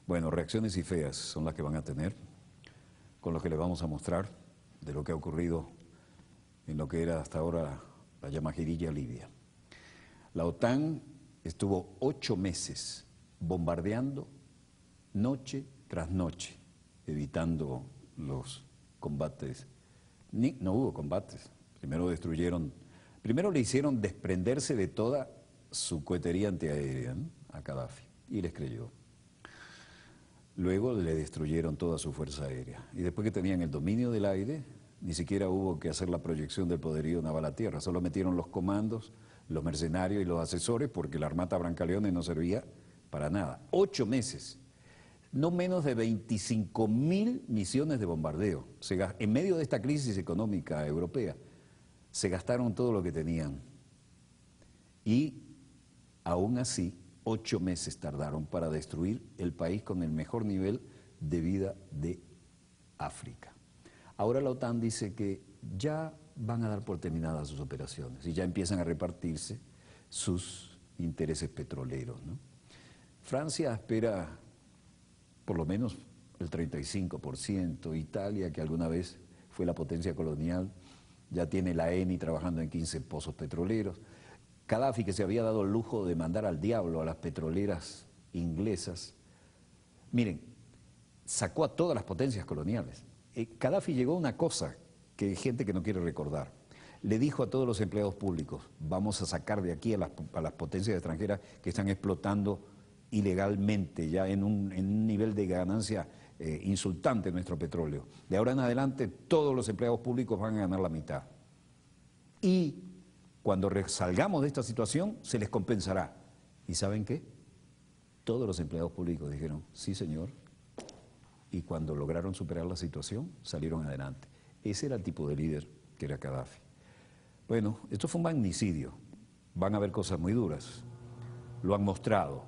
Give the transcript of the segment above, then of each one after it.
Bueno, reacciones y feas son las que van a tener, con lo que les vamos a mostrar de lo que ha ocurrido en lo que era hasta ahora la llamajirilla Libia. La OTAN estuvo 8 meses bombardeando noche tras noche, evitando los combates. No hubo combates. Primero le hicieron desprenderse de toda su cohetería antiaérea, ¿no?, a Gaddafi, y les creyó. Luego le destruyeron toda su fuerza aérea. Y después que tenían el dominio del aire, ni siquiera hubo que hacer la proyección del poderío naval a tierra, solo metieron los comandos, los mercenarios y los asesores, porque la Armata Brancaleone no servía para nada. 8 meses. No menos de 25.000 misiones de bombardeo. En medio de esta crisis económica europea, se gastaron todo lo que tenían. Y aún así, 8 meses tardaron para destruir el país con el mejor nivel de vida de África. Ahora la OTAN dice que ya van a dar por terminadas sus operaciones y ya empiezan a repartirse sus intereses petroleros, ¿no? Francia espera por lo menos el 35%, Italia, que alguna vez fue la potencia colonial, ya tiene la ENI trabajando en 15 pozos petroleros. Gaddafi, que se había dado el lujo de mandar al diablo a las petroleras inglesas, miren, sacó a todas las potencias coloniales. Gaddafi llegó a una cosa que hay gente que no quiere recordar. Le dijo a todos los empleados públicos, vamos a sacar de aquí a las potencias extranjeras que están explotando ilegalmente, ya en un nivel de ganancia insultante nuestro petróleo. De ahora en adelante todos los empleados públicos van a ganar la mitad. Y cuando salgamos de esta situación se les compensará. ¿Y saben qué? Todos los empleados públicos dijeron, sí señor, y cuando lograron superar la situación salieron adelante. Ese era el tipo de líder que era Gaddafi. Bueno, esto fue un magnicidio, van a haber cosas muy duras, lo han mostrado.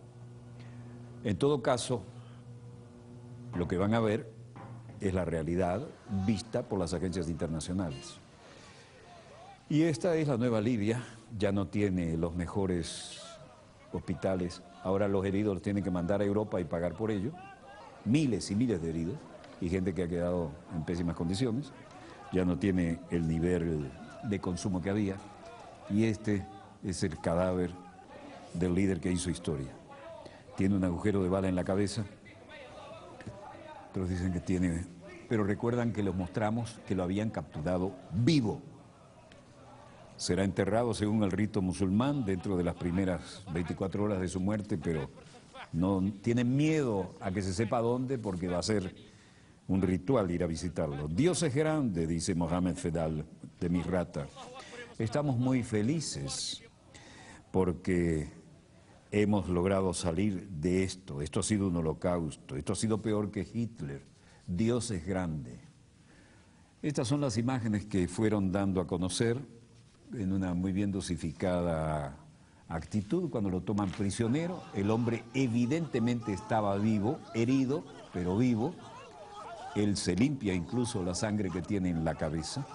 En todo caso, lo que van a ver es la realidad vista por las agencias internacionales. Y esta es la nueva Libia, ya no tiene los mejores hospitales, ahora los heridos los tienen que mandar a Europa y pagar por ello, miles y miles de heridos y gente que ha quedado en pésimas condiciones, ya no tiene el nivel de consumo que había, y este es el cadáver del líder que hizo historia. Tiene un agujero de bala en la cabeza, otros dicen que tiene, pero recuerdan que los mostramos que lo habían capturado vivo. Será enterrado según el rito musulmán dentro de las primeras 24 horas de su muerte, pero no tienen miedo a que se sepa dónde porque va a ser un ritual ir a visitarlo. Dios es grande, dice Mohamed Fedal de Misrata. Estamos muy felices porque hemos logrado salir de esto. Esto ha sido un holocausto, esto ha sido peor que Hitler. Dios es grande. Estas son las imágenes que fueron dando a conocer en una muy bien dosificada actitud cuando lo toman prisionero. El hombre evidentemente estaba vivo, herido, pero vivo. Él se limpia incluso la sangre que tiene en la cabeza.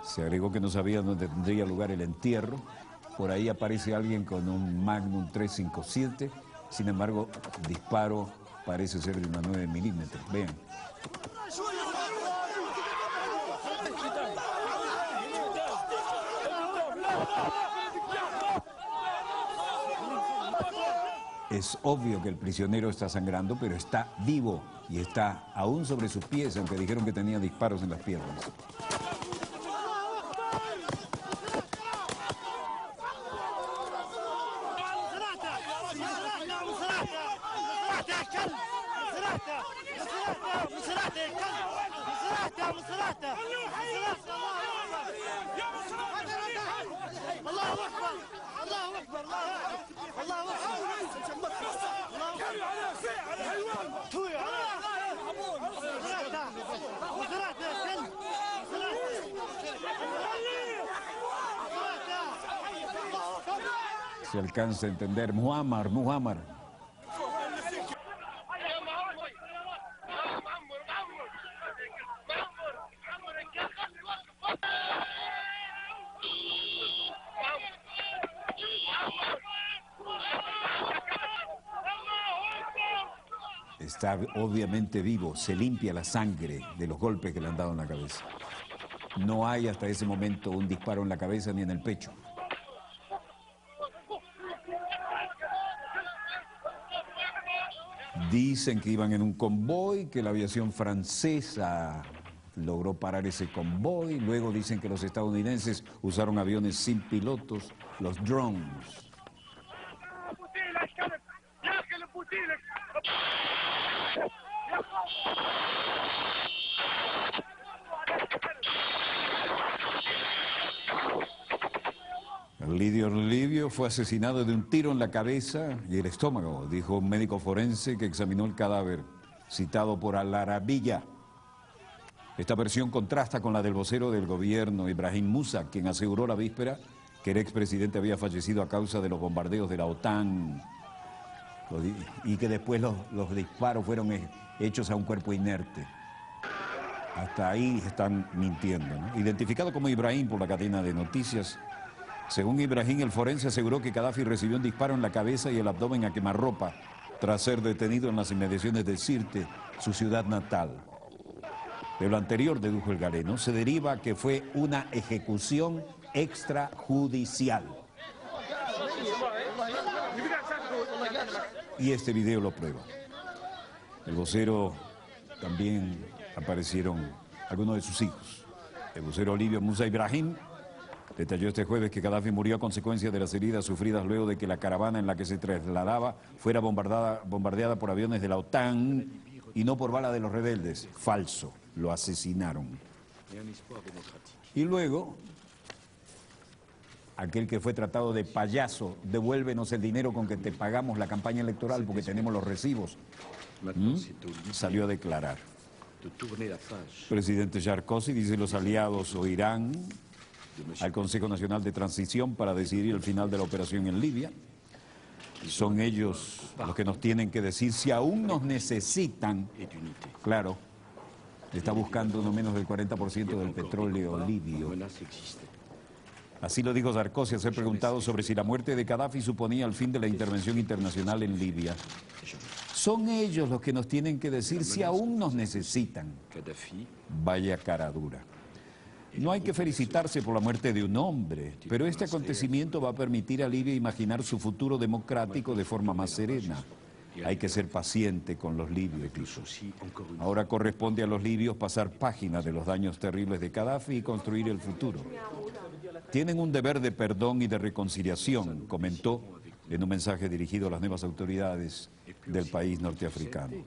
Se agregó que no sabía dónde tendría lugar el entierro. Por ahí aparece alguien con un Magnum 357, sin embargo, disparo parece ser de una 9 milímetros. Vean. Es obvio que el prisionero está sangrando, pero está vivo y está aún sobre sus pies, aunque dijeron que tenía disparos en las piernas. Se alcanza a entender. Muammar. está obviamente vivo, se limpia la sangre de los golpes que le han dado en la cabeza. No hay hasta ese momento un disparo en la cabeza ni en el pecho. Dicen que iban en un convoy, que la aviación francesa logró parar ese convoy. Luego dicen que los estadounidenses usaron aviones sin pilotos, los drones. El líder libio fue asesinado de un tiro en la cabeza y el estómago, dijo un médico forense que examinó el cadáver, citado por Al Arabiya. Esta versión contrasta con la del vocero del gobierno, Ibrahim Musa, quien aseguró la víspera que el expresidente había fallecido a causa de los bombardeos de la OTAN y que después los disparos fueron hechos a un cuerpo inerte. Hasta ahí están mintiendo, ¿no? Identificado como Ibrahim por la cadena de noticias, según Ibrahim, el forense aseguró que Gaddafi recibió un disparo en la cabeza y el abdomen a quemarropa tras ser detenido en las inmediaciones de Sirte, su ciudad natal. De lo anterior, dedujo el galeno, se deriva que fue una ejecución extrajudicial. Y este video lo prueba. El vocero también aparecieron algunos de sus hijos. El vocero libio Musa Ibrahim detalló este jueves que Gaddafi murió a consecuencia de las heridas sufridas luego de que la caravana en la que se trasladaba fuera bombardeada por aviones de la OTAN y no por bala de los rebeldes. Falso, lo asesinaron. Y luego, aquel que fue tratado de payaso, devuélvenos el dinero con que te pagamos la campaña electoral porque tenemos los recibos, salió a declarar. Presidente Sarkozy dice los aliados oirán al Consejo Nacional de Transición para decidir el final de la operación en Libia. Son ellos los que nos tienen que decir si aún nos necesitan. Claro, está buscando no menos del 40% del petróleo libio. Así lo dijo Sarkozy al ser preguntado sobre si la muerte de Gaddafi suponía el fin de la intervención internacional en Libia. Son ellos los que nos tienen que decir si aún nos necesitan. Vaya cara dura. No hay que felicitarse por la muerte de un hombre, pero este acontecimiento va a permitir a Libia imaginar su futuro democrático de forma más serena. Hay que ser paciente con los libios. Ahora corresponde a los libios pasar página de los daños terribles de Gaddafi y construir el futuro. Tienen un deber de perdón y de reconciliación, comentó en un mensaje dirigido a las nuevas autoridades del país norteafricano.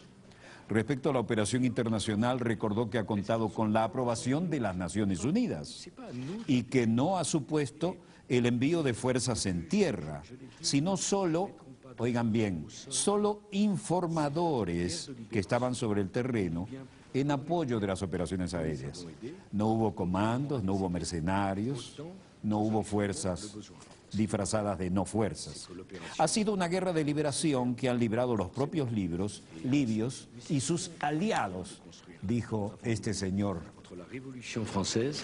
Respecto a la operación internacional, recordó que ha contado con la aprobación de las Naciones Unidas y que no ha supuesto el envío de fuerzas en tierra, sino solo, oigan bien, solo informadores que estaban sobre el terreno en apoyo de las operaciones aéreas. No hubo comandos, no hubo mercenarios, no hubo fuerzas disfrazadas de no fuerzas. Ha sido una guerra de liberación que han librado los propios libios y sus aliados, dijo este señor. Entre la Révolution française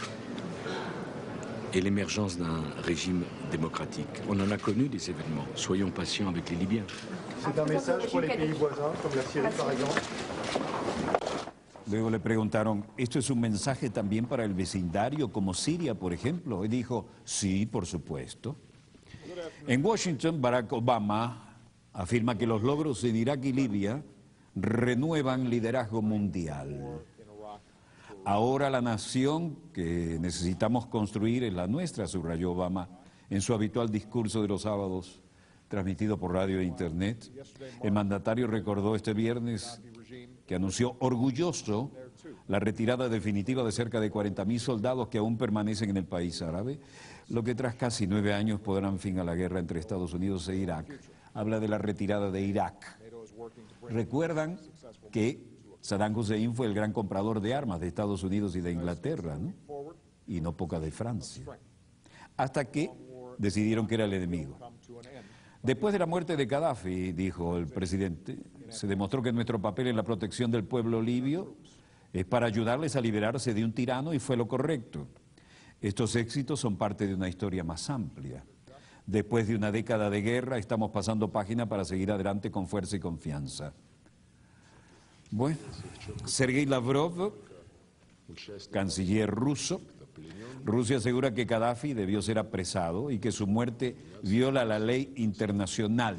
et l'émergence d'un régime démocratique. On en a connu des événements. Soyons patients avec les Libyens. C'est un message pour les pays voisins, comme la Syrie par exemple. Luego le preguntaron, ¿esto es un mensaje también para el vecindario como Siria, por ejemplo? Y dijo, sí, por supuesto. En Washington, Barack Obama afirma que los logros en Irak y Libia renuevan liderazgo mundial. Ahora la nación que necesitamos construir es la nuestra, subrayó Obama en su habitual discurso de los sábados, transmitido por radio e internet. El mandatario recordó este viernes que anunció orgulloso la retirada definitiva de cerca de 40.000 soldados que aún permanecen en el país árabe, lo que tras casi 9 años podrán fin a la guerra entre Estados Unidos e Irak. Habla de la retirada de Irak. Recuerdan que Saddam Hussein fue el gran comprador de armas de Estados Unidos y de Inglaterra, ¿no? Y no poca de Francia, hasta que decidieron que era el enemigo. Después de la muerte de Gaddafi, dijo el presidente, se demostró que nuestro papel en la protección del pueblo libio es para ayudarles a liberarse de un tirano y fue lo correcto. Estos éxitos son parte de una historia más amplia. Después de una década de guerra, estamos pasando página para seguir adelante con fuerza y confianza. Bueno, Sergei Lavrov, canciller ruso. Rusia asegura que Gaddafi debió ser apresado y que su muerte viola la ley internacional.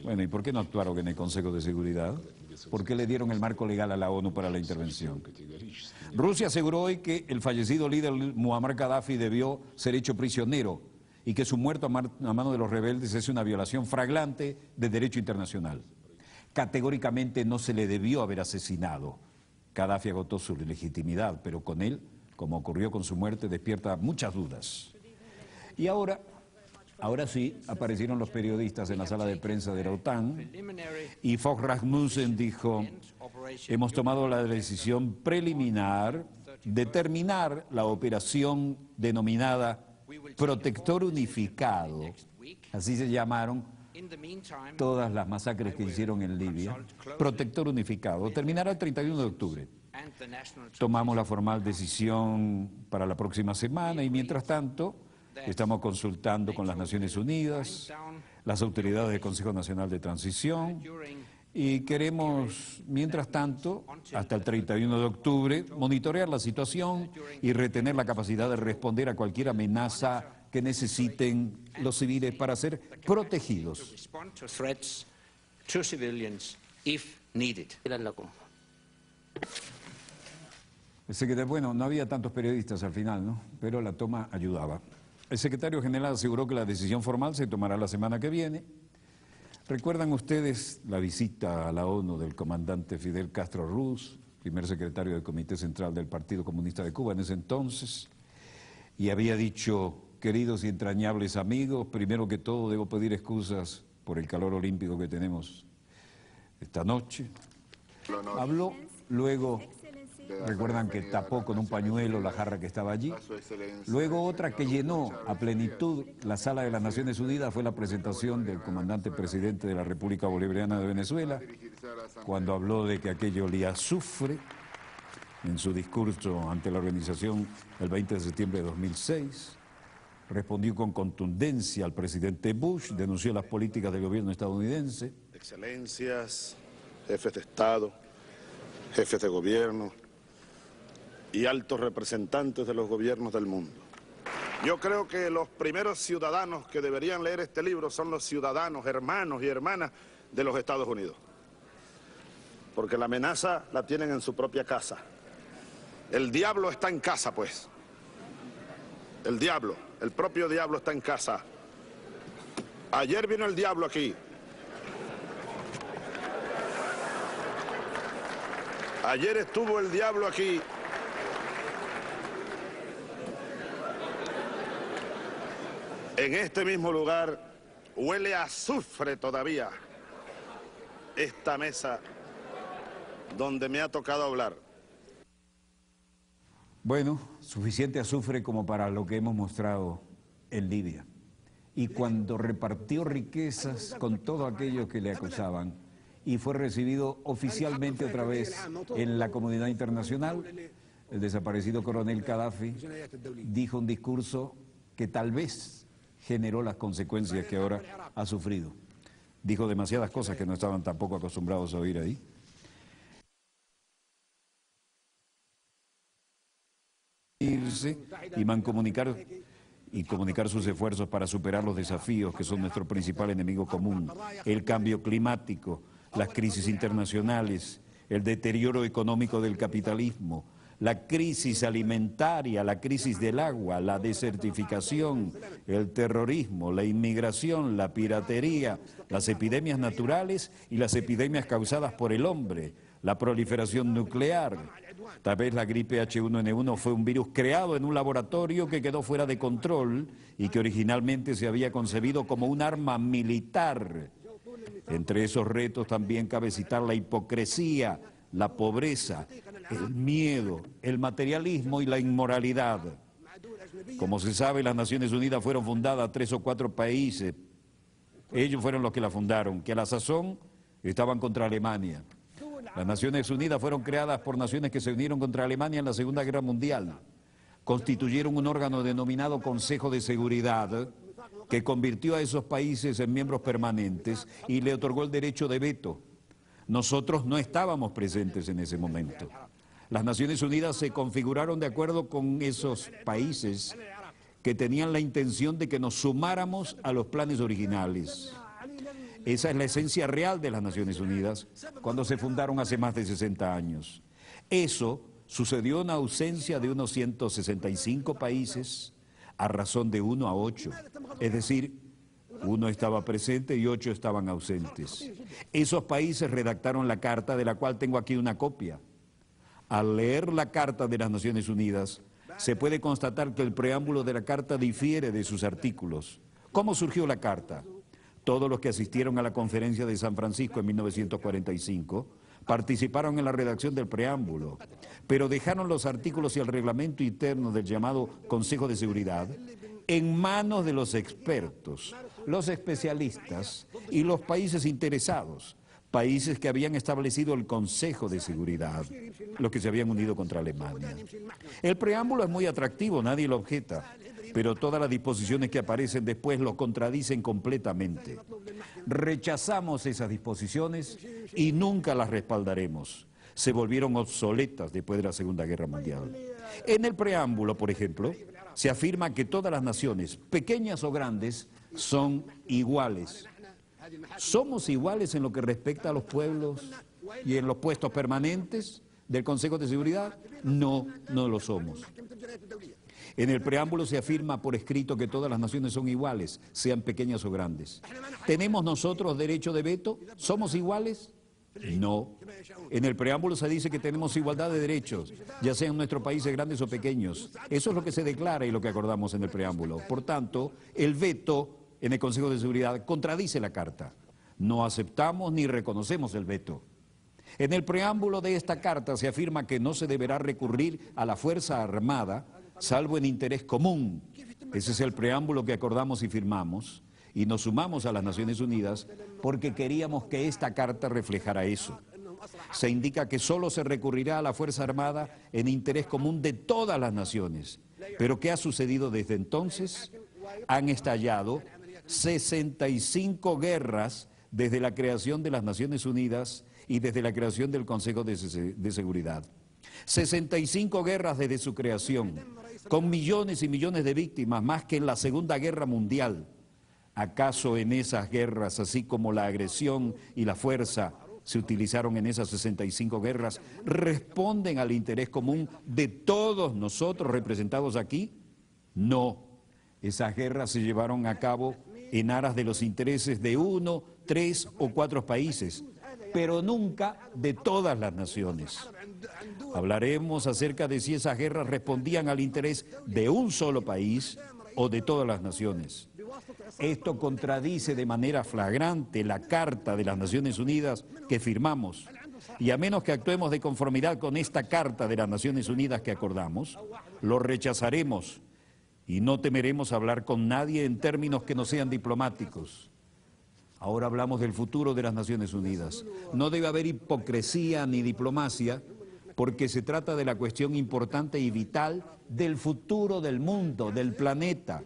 Bueno, ¿y por qué no actuaron en el Consejo de Seguridad? ¿Por qué le dieron el marco legal a la ONU para la intervención? Rusia aseguró hoy que el fallecido líder Muammar Gaddafi debió ser hecho prisionero y que su muerte a mano de los rebeldes es una violación flagrante del derecho internacional. Categóricamente no se le debió haber asesinado. Gaddafi agotó su legitimidad, pero con él, como ocurrió con su muerte, despierta muchas dudas. Y ahora sí, aparecieron los periodistas en la sala de prensa de la OTAN y Fogh Rasmussen dijo: hemos tomado la decisión preliminar de terminar la operación denominada Protector Unificado, así se llamaron todas las masacres que hicieron en Libia. Protector Unificado terminará el 31 de octubre. Tomamos la formal decisión para la próxima semana y mientras tanto estamos consultando con las Naciones Unidas, las autoridades del Consejo Nacional de Transición y queremos, mientras tanto, hasta el 31 de octubre, monitorear la situación y retener la capacidad de responder a cualquier amenaza que necesiten los civiles para ser protegidos. Bueno, no había tantos periodistas al final, ¿no? Pero la toma ayudaba. El secretario general aseguró que la decisión formal se tomará la semana que viene. ¿Recuerdan ustedes la visita a la ONU del comandante Fidel Castro Ruz, primer secretario del Comité Central del Partido Comunista de Cuba en ese entonces? Y había dicho: queridos y entrañables amigos, primero que todo debo pedir excusas por el calor olímpico que tenemos esta noche. Habló luego, recuerdan que tapó con un pañuelo la jarra que estaba allí. Luego otra que llenó a plenitud la sala de las Naciones Unidas fue la presentación del comandante presidente de la República Bolivariana de Venezuela, cuando habló de que aquello olía a azufre en su discurso ante la organización el 20 de septiembre de 2006. Respondió con contundencia al presidente Bush, denunció las políticas del gobierno estadounidense. Excelencias, jefes de Estado, jefes de gobierno y altos representantes de los gobiernos del mundo. Yo creo que los primeros ciudadanos que deberían leer este libro son los ciudadanos, hermanos y hermanas de los Estados Unidos. Porque la amenaza la tienen en su propia casa. El diablo está en casa, pues. El diablo, el propio diablo está en casa. Ayer vino el diablo aquí. Ayer estuvo el diablo aquí. En este mismo lugar huele a azufre todavía esta mesa donde me ha tocado hablar. Bueno, suficiente azufre como para lo que hemos mostrado en Libia. Y cuando repartió riquezas con todo aquello que le acusaban y fue recibido oficialmente otra vez en la comunidad internacional, el desaparecido coronel Gaddafi dijo un discurso que tal vez generó las consecuencias que ahora ha sufrido. Dijo demasiadas cosas que no estaban tampoco acostumbrados a oír ahí. Y comunicar sus esfuerzos para superar los desafíos que son nuestro principal enemigo común: el cambio climático, las crisis internacionales, el deterioro económico del capitalismo, la crisis alimentaria, la crisis del agua, la desertificación, el terrorismo, la inmigración, la piratería, las epidemias naturales y las epidemias causadas por el hombre, la proliferación nuclear. Tal vez la gripe H1N1 fue un virus creado en un laboratorio que quedó fuera de control y que originalmente se había concebido como un arma militar. Entre esos retos también cabe citar la hipocresía, la pobreza, el miedo, el materialismo y la inmoralidad. Como se sabe, las Naciones Unidas fueron fundadas 3 o 4 países. Ellos fueron los que la fundaron, que a la sazón estaban contra Alemania. Las Naciones Unidas fueron creadas por naciones que se unieron contra Alemania en la Segunda Guerra Mundial. Constituyeron un órgano denominado Consejo de Seguridad, que convirtió a esos países en miembros permanentes y le otorgó el derecho de veto. Nosotros no estábamos presentes en ese momento. Las Naciones Unidas se configuraron de acuerdo con esos países que tenían la intención de que nos sumáramos a los planes originales. Esa es la esencia real de las Naciones Unidas cuando se fundaron hace más de 60 años. Eso sucedió en ausencia de unos 165 países a razón de 1 a 8. Es decir, 1 estaba presente y 8 estaban ausentes. Esos países redactaron la carta, de la cual tengo aquí una copia. Al leer la Carta de las Naciones Unidas, se puede constatar que el preámbulo de la Carta difiere de sus artículos. ¿Cómo surgió la Carta? Todos los que asistieron a la Conferencia de San Francisco en 1945 participaron en la redacción del preámbulo, pero dejaron los artículos y el reglamento interno del llamado Consejo de Seguridad en manos de los expertos, los especialistas y los países interesados, países que habían establecido el Consejo de Seguridad, los que se habían unido contra Alemania. El preámbulo es muy atractivo, nadie lo objeta, pero todas las disposiciones que aparecen después lo contradicen completamente. Rechazamos esas disposiciones y nunca las respaldaremos. Se volvieron obsoletas después de la Segunda Guerra Mundial. En el preámbulo, por ejemplo, se afirma que todas las naciones, pequeñas o grandes, son iguales. ¿Somos iguales en lo que respecta a los pueblos y en los puestos permanentes del Consejo de Seguridad? No, no lo somos. En el preámbulo se afirma por escrito que todas las naciones son iguales, sean pequeñas o grandes. ¿Tenemos nosotros derecho de veto? ¿Somos iguales? No. En el preámbulo se dice que tenemos igualdad de derechos, ya sean nuestros países grandes o pequeños. Eso es lo que se declara y lo que acordamos en el preámbulo. Por tanto, el veto en el Consejo de Seguridad contradice la Carta. No aceptamos ni reconocemos el veto. En el preámbulo de esta Carta se afirma que no se deberá recurrir a la fuerza armada, salvo en interés común. Ese es el preámbulo que acordamos y firmamos, y nos sumamos a las Naciones Unidas porque queríamos que esta Carta reflejara eso. Se indica que solo se recurrirá a la fuerza armada en interés común de todas las naciones. Pero ¿qué ha sucedido desde entonces? Han estallado 65 guerras desde la creación de las Naciones Unidas y desde la creación del Consejo de Seguridad. 65 guerras desde su creación, con millones y millones de víctimas, más que en la Segunda Guerra Mundial. ¿Acaso en esas guerras, así como la agresión y la fuerza se utilizaron en esas 65 guerras, responden al interés común de todos nosotros representados aquí? No. Esas guerras se llevaron a cabo en aras de los intereses de 1, 3 o 4 países, pero nunca de todas las naciones. Hablaremos acerca de si esas guerras respondían al interés de un solo país o de todas las naciones. Esto contradice de manera flagrante la Carta de las Naciones Unidas que firmamos, y a menos que actuemos de conformidad con esta Carta de las Naciones Unidas que acordamos, lo rechazaremos y no temeremos hablar con nadie en términos que no sean diplomáticos. Ahora hablamos del futuro de las Naciones Unidas. No debe haber hipocresía ni diplomacia, porque se trata de la cuestión importante y vital del futuro del mundo, del planeta.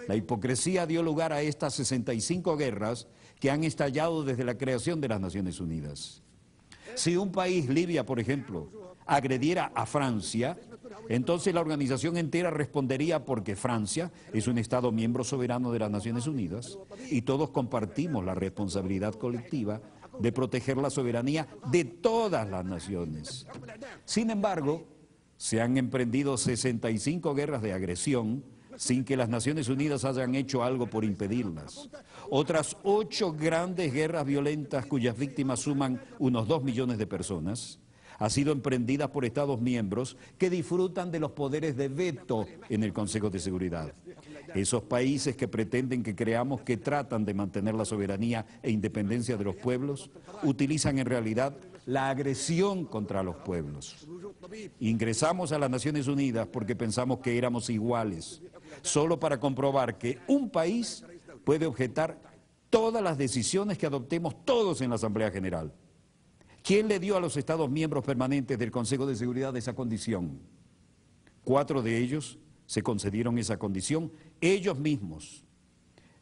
La hipocresía dio lugar a estas 65 guerras que han estallado desde la creación de las Naciones Unidas. Si un país, Libia por ejemplo, agrediera a Francia, entonces la organización entera respondería porque Francia es un Estado miembro soberano de las Naciones Unidas y todos compartimos la responsabilidad colectiva de proteger la soberanía de todas las naciones. Sin embargo, se han emprendido 65 guerras de agresión sin que las Naciones Unidas hayan hecho algo por impedirlas. Otras 8 grandes guerras violentas cuyas víctimas suman unos 2 millones de personas han sido emprendidas por Estados miembros que disfrutan de los poderes de veto en el Consejo de Seguridad. Esos países que pretenden que creamos que tratan de mantener la soberanía e independencia de los pueblos, utilizan en realidad la agresión contra los pueblos. Ingresamos a las Naciones Unidas porque pensamos que éramos iguales, solo para comprobar que un país puede objetar todas las decisiones que adoptemos todos en la Asamblea General. ¿Quién le dio a los Estados miembros permanentes del Consejo de Seguridad esa condición? 4 de ellos se concedieron esa condición ellos mismos.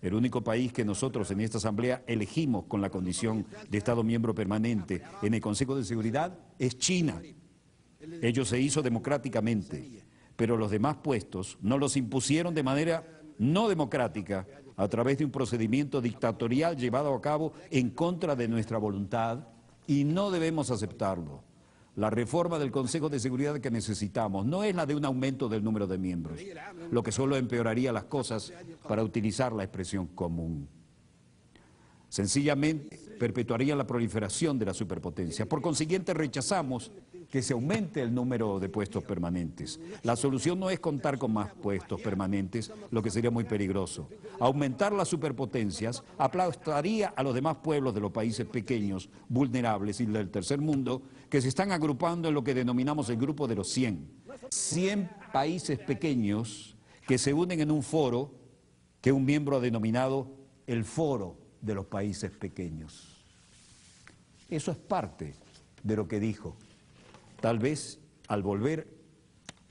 El único país que nosotros en esta Asamblea elegimos con la condición de Estado miembro permanente en el Consejo de Seguridad es China. Ello se hizo democráticamente, pero los demás puestos nos los impusieron de manera no democrática a través de un procedimiento dictatorial llevado a cabo en contra de nuestra voluntad y no debemos aceptarlo. La reforma del Consejo de Seguridad que necesitamos no es la de un aumento del número de miembros, lo que solo empeoraría las cosas para utilizar la expresión común. Sencillamente perpetuaría la proliferación de la superpotencia. Por consiguiente, rechazamos que se aumente el número de puestos permanentes. La solución no es contar con más puestos permanentes, lo que sería muy peligroso. Aumentar las superpotencias aplastaría a los demás pueblos de los países pequeños, vulnerables y del tercer mundo, que se están agrupando en lo que denominamos el grupo de los 100. 100 países pequeños que se unen en un foro que un miembro ha denominado el Foro de los Países Pequeños. Eso es parte de lo que dijo. Tal vez al volver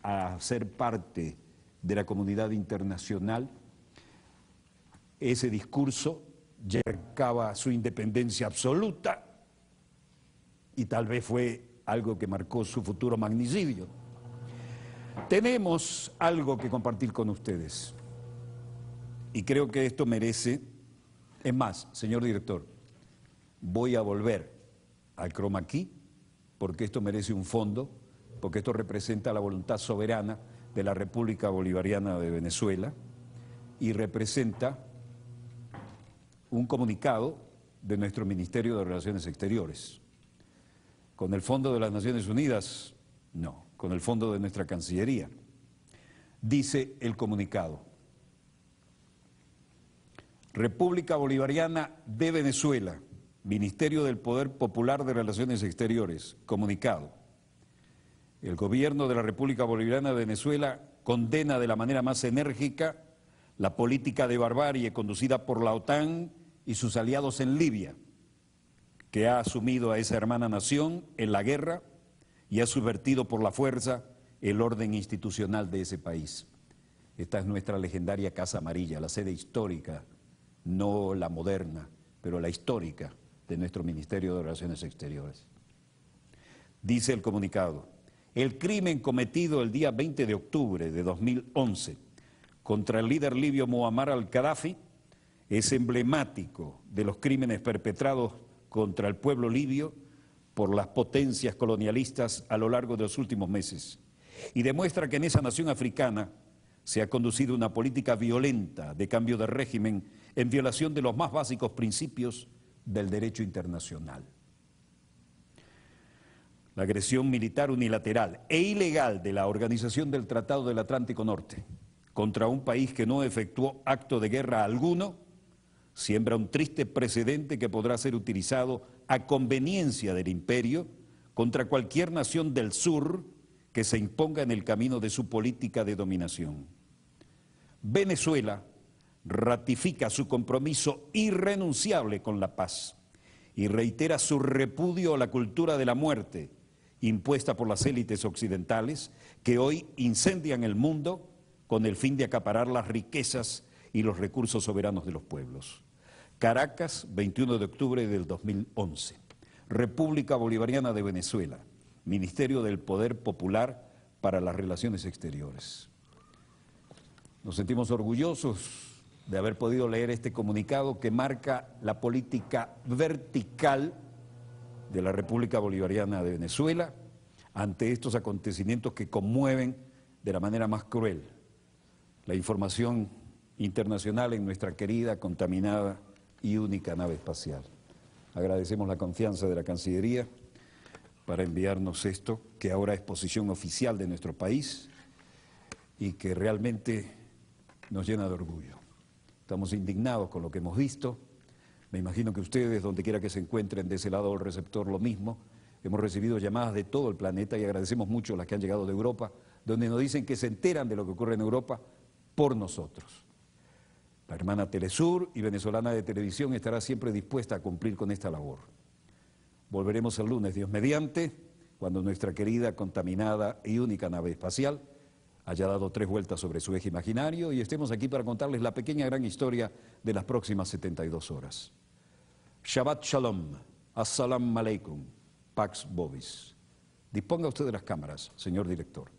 a ser parte de la comunidad internacional, ese discurso ya marcaba su independencia absoluta y tal vez fue algo que marcó su futuro magnicidio. Tenemos algo que compartir con ustedes y creo que esto merece, es más, señor director, voy a volver al chroma key porque esto merece un fondo, porque esto representa la voluntad soberana de la República Bolivariana de Venezuela y representa un comunicado de nuestro Ministerio de Relaciones Exteriores. Con el Fondo de las Naciones Unidas, no, con el Fondo de nuestra Cancillería. Dice el comunicado: República Bolivariana de Venezuela, Ministerio del Poder Popular de Relaciones Exteriores, comunicado. El gobierno de la República Bolivariana de Venezuela condena de la manera más enérgica la política de barbarie conducida por la OTAN y sus aliados en Libia, que ha asumido a esa hermana nación en la guerra y ha subvertido por la fuerza el orden institucional de ese país. Esta es nuestra legendaria Casa Amarilla, la sede histórica, no la moderna, pero la histórica de nuestro Ministerio de Relaciones Exteriores. Dice el comunicado: el crimen cometido el día 20 de octubre de 2011 contra el líder libio Muammar al-Gaddafi es emblemático de los crímenes perpetrados contra el pueblo libio por las potencias colonialistas a lo largo de los últimos meses y demuestra que en esa nación africana se ha conducido una política violenta de cambio de régimen en violación de los más básicos principios del derecho internacional. La agresión militar unilateral e ilegal de la Organización del Tratado del Atlántico Norte contra un país que no efectuó acto de guerra alguno siembra un triste precedente que podrá ser utilizado a conveniencia del imperio contra cualquier nación del sur que se imponga en el camino de su política de dominación. Venezuela ratifica su compromiso irrenunciable con la paz y reitera su repudio a la cultura de la muerte impuesta por las élites occidentales que hoy incendian el mundo con el fin de acaparar las riquezas y los recursos soberanos de los pueblos. Caracas, 21 de octubre del 2011. República Bolivariana de Venezuela, Ministerio del Poder Popular para las Relaciones Exteriores. Nos sentimos orgullosos de haber podido leer este comunicado que marca la política vertical de la República Bolivariana de Venezuela ante estos acontecimientos que conmueven de la manera más cruel la información internacional en nuestra querida, contaminada y única nave espacial. Agradecemos la confianza de la Cancillería para enviarnos esto, que ahora es posición oficial de nuestro país y que realmente nos llena de orgullo. Estamos indignados con lo que hemos visto. Me imagino que ustedes, donde quiera que se encuentren de ese lado del receptor, lo mismo. Hemos recibido llamadas de todo el planeta y agradecemos mucho las que han llegado de Europa, donde nos dicen que se enteran de lo que ocurre en Europa por nosotros. La hermana Telesur y Venezolana de Televisión estará siempre dispuesta a cumplir con esta labor. Volveremos el lunes, Dios mediante, cuando nuestra querida, contaminada y única nave espacial haya dado 3 vueltas sobre su eje imaginario y estemos aquí para contarles la pequeña gran historia de las próximas 72 horas. Shabbat Shalom, Assalamu Alaikum, Pax Bovis. Disponga usted de las cámaras, señor director.